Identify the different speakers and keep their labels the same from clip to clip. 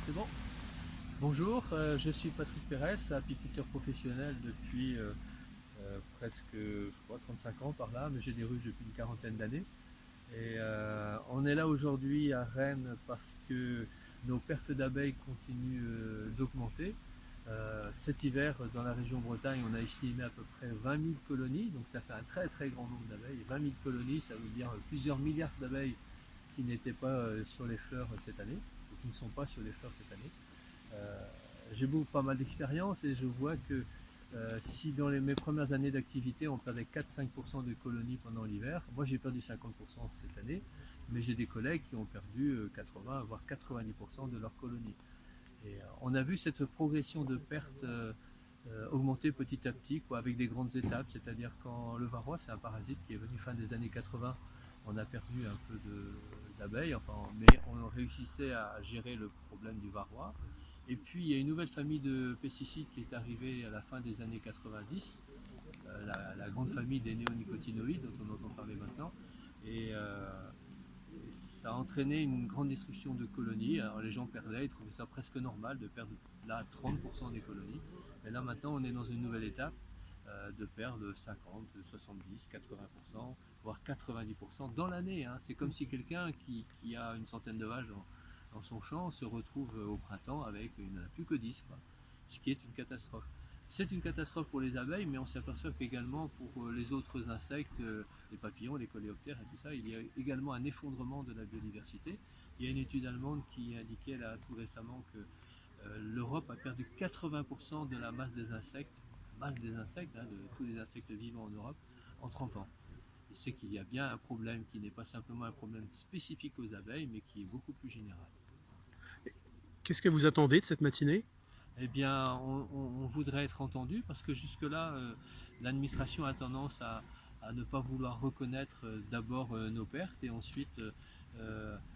Speaker 1: C'est bon. Bonjour, je suis Patrick Pérez, apiculteur professionnel depuis presque, je crois, 35 ans par là, mais j'ai des ruches depuis une quarantaine d'années. Et on est là aujourd'hui à Rennes parce que nos pertes d'abeilles continuent d'augmenter. Cet hiver, dans la région Bretagne, on a estimé à peu près 20 000 colonies, donc ça fait un très très grand nombre d'abeilles. 20 000 colonies, ça veut dire plusieurs milliards d'abeilles qui n'étaient pas sur les fleurs cette année, ou qui ne sont pas sur les fleurs cette année. J'ai pas mal d'expérience et je vois que si dans mes premières années d'activité on perdait 4-5% de colonies pendant l'hiver, moi j'ai perdu 50% cette année, mais j'ai des collègues qui ont perdu 80 voire 90% de leurs colonies. Et on a vu cette progression de pertes augmenter petit à petit, avec des grandes étapes, c'est-à-dire quand le varroa, c'est un parasite qui est venu fin des années 80, on a perdu un peu d'abeilles, mais on réussissait à gérer le problème du varroa. Et puis il y a une nouvelle famille de pesticides qui est arrivée à la fin des années 90, la grande famille des néonicotinoïdes dont on entend parler maintenant. Et ça a entraîné une grande destruction de colonies. Alors les gens perdaient, ils trouvaient ça presque normal de perdre là 30% des colonies. Mais là maintenant on est dans une nouvelle étape de perdre 50, 70, 80%, voire 90% dans l'année. C'est comme si quelqu'un qui a une centaine de vaches dans son champ se retrouve au printemps avec plus que 10, ce qui est une catastrophe. C'est une catastrophe pour les abeilles, mais on s'aperçoit qu'également pour les autres insectes, les papillons, les coléoptères et tout ça, il y a également un effondrement de la biodiversité. Il y a une étude allemande qui indiquait là tout récemment que l'Europe a perdu 80% de la masse des insectes, de tous les insectes vivants en Europe, en 30 ans. Et c'est qu'il y a bien un problème qui n'est pas simplement un problème spécifique aux abeilles, mais qui est beaucoup plus général.
Speaker 2: Qu'est-ce que vous attendez de cette matinée ?
Speaker 1: Eh bien, on voudrait être entendu parce que jusque-là, l'administration a tendance à ne pas vouloir reconnaître d'abord nos pertes et ensuite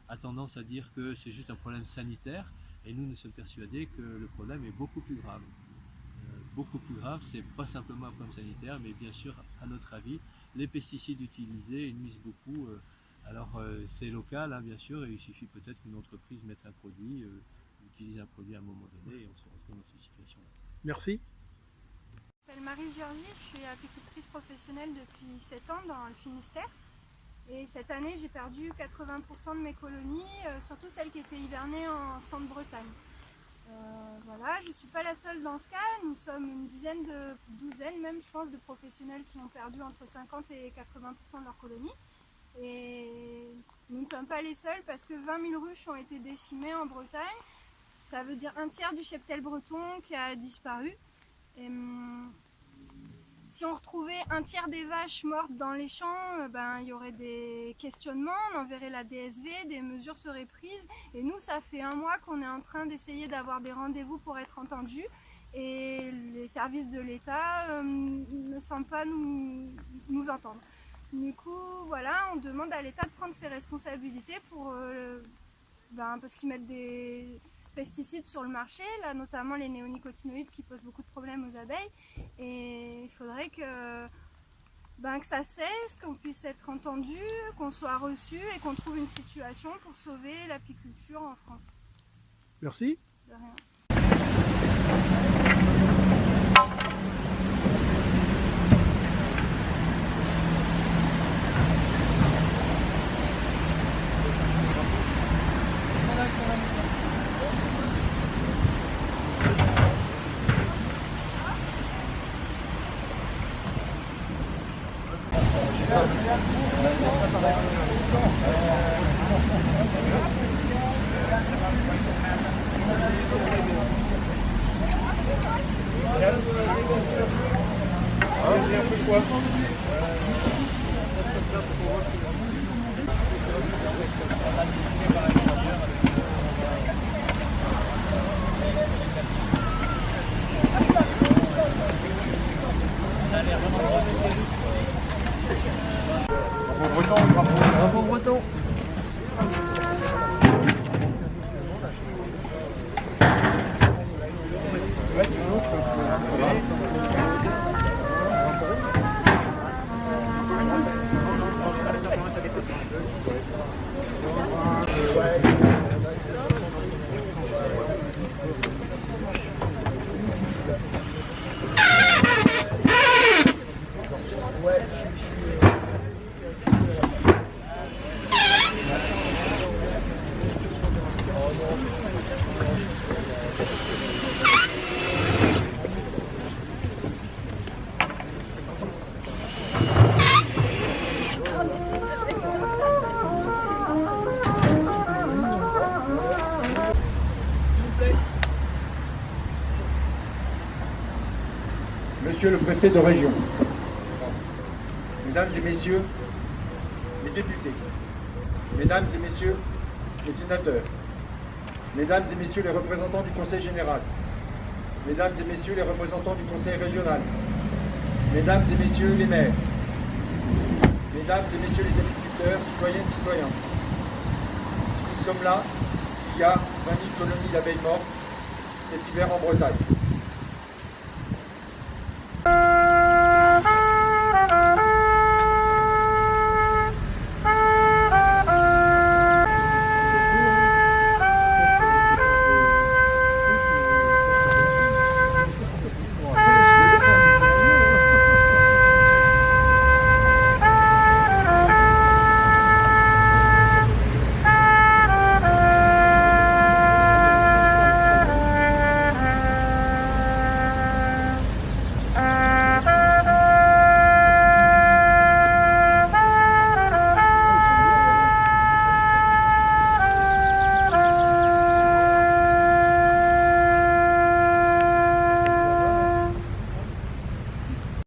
Speaker 1: a tendance à dire que c'est juste un problème sanitaire. Et nous sommes persuadés que le problème est beaucoup plus grave. Beaucoup plus grave, c'est pas simplement un problème sanitaire, mais bien sûr, à notre avis, les pesticides utilisés nuisent beaucoup. Alors c'est local, bien sûr, et il suffit peut-être qu'une entreprise mette un produit, utilise un produit à un moment donné, et on se retrouve dans ces situations-là.
Speaker 2: Merci.
Speaker 3: Je m'appelle Marie-Georgie, je suis apicultrice professionnelle depuis 7 ans dans le Finistère. Et cette année, j'ai perdu 80% de mes colonies, surtout celles qui étaient hivernées en Centre-Bretagne. Voilà, je ne suis pas la seule dans ce cas, nous sommes une douzaine même, je pense, de professionnels qui ont perdu entre 50 et 80% de leurs colonies. Et nous ne sommes pas les seuls parce que 20 000 ruches ont été décimées en Bretagne. Ça veut dire un tiers du cheptel breton qui a disparu. Et, si on retrouvait un tiers des vaches mortes dans les champs, il y aurait des questionnements, on enverrait la DSV, des mesures seraient prises. Et nous, ça fait un mois qu'on est en train d'essayer d'avoir des rendez-vous pour être entendus. Et les services de l'État ne semblent pas nous entendre. Du coup, voilà, on demande à l'État de prendre ses responsabilités parce qu'ils mettent des pesticides sur le marché, là notamment les néonicotinoïdes qui posent beaucoup de problèmes aux abeilles. Et il faudrait que ça cesse, qu'on puisse être entendu, qu'on soit reçu et qu'on trouve une situation pour sauver l'apiculture en France.
Speaker 2: Merci.
Speaker 3: De rien.
Speaker 1: Bravo Breton.
Speaker 4: Monsieur le préfet de région, Mesdames et Messieurs les députés, Mesdames et Messieurs les sénateurs, Mesdames et Messieurs les représentants du Conseil général, Mesdames et Messieurs les représentants du Conseil régional, Mesdames et Messieurs les maires, Mesdames et Messieurs les agriculteurs, citoyennes, citoyens, si nous sommes là, c'est qu'il y a 20 000 colonies d'abeilles mortes cet hiver en Bretagne.